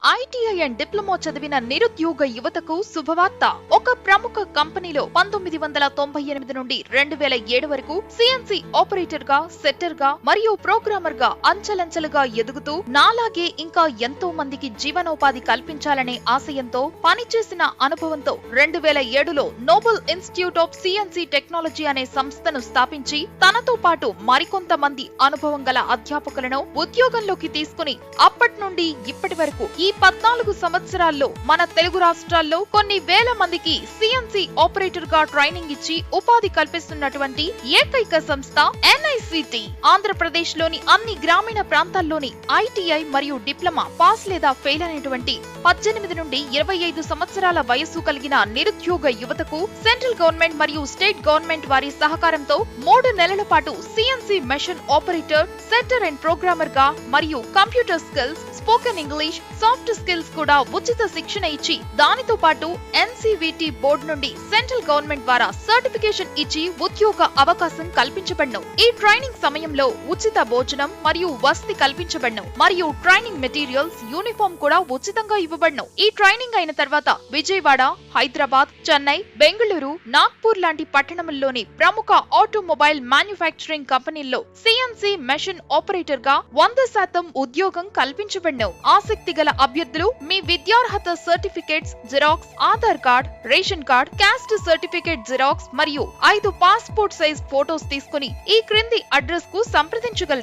ITI and diploma చదివిన నిరుద్యోగ యువతకు శుభవార్త. ఒక ప్రముఖ కంపెనీలో 1998 నుండి 2007 వరకు సిఎన్సి ఆపరేటర్ గా, సెట్టర్ గా మరియు ప్రోగ్రామర్ గా అంచెలంచెలుగా ఎదుగుతూ నాలాగే ఇంకా ఎంతో మందికి జీవనోపాధి కల్పించాలనే ఆశయంతో పనిచేసిన అనుభవంతో 2007లో Nobel institute of CNC technology అనే సంస్థను స్థాపించి తనతో పాటు మరికొంతమంది అనుభవం గల అధ్యాపకులను ఉద్యోగంలోకి తీసుకుని అప్పటి నుండి ఇప్పటి వరకు ఈ 14 సంవత్సరాల్లో మన తెలుగు రాష్ట్రాల్లో కొన్ని వేల మందికి సిఎన్సి ఆపరేటర్ గా ట్రైనింగ్ ఇచ్చి ఉపాధి కల్పిస్తున్నటువంటి ఏకైక సంస్థ ఎన్ఐసిటి. ఆంధ్రప్రదేశ్ లోని అన్ని గ్రామీణ ప్రాంతాల్లోని ఐటీఐ మరియు డిప్లొమా పాస్ లేదా ఫెయిల్ అయినటువంటి 18 నుండి 25 సంవత్సరాల వయస్సు కలిగిన నిరుద్యోగ యువతకు సెంట్రల్ గవర్నమెంట్ మరియు స్టేట్ గవర్నమెంట్ వారి సహకారంతో 3 నెలల పాటు CNC machine operator, setter and programmer గా మరియు computer skills, spoken English, soft skills కూడా ఉచిత శిక్షణ ఇచ్చి దానితో పాటు ఎన్సివిటి బోర్డు నుండి సెంట్రల్ గవర్నమెంట్ ద్వారా సర్టిఫికేషన్ ఇచ్చి ఉద్యోగ అవకాశం కల్పించబడను. ఈ ట్రైనింగ్ సమయంలో ఉచిత భోజనం మరియు వసతి కల్పించబడను మరియు ట్రైనింగ్ మెటీరియల్స్, యూనిఫామ్ కూడా ఉచితంగా ఇవ్వబడను. ఈ ట్రైనింగ్ అయిన తర్వాత విజయవాడ, హైదరాబాద్, చెన్నై, బెంగళూరు, నాగ్పూర్ లాంటి పట్టణముల్లోని ప్రముఖ ఆటోమొబైల్ మ్యానుఫ్యాక్చరింగ్ కంపెనీల్లో సిఎన్సి మెషిన్ ఆపరేటర్ గా 100% ఉద్యోగం కల్పించబడను. ఆసక్తి గల అభ్యర్థులు మీ విద్యార్హత certificates xerox, Aadhaar card, ration card, caste certificate xerox మరియు 5 పాస్పోర్ట్ సైజ్ ఫోటోస్ తీసుకుని ఈ క్రింది అడ్రస్ కు సంప్రదించగలరు.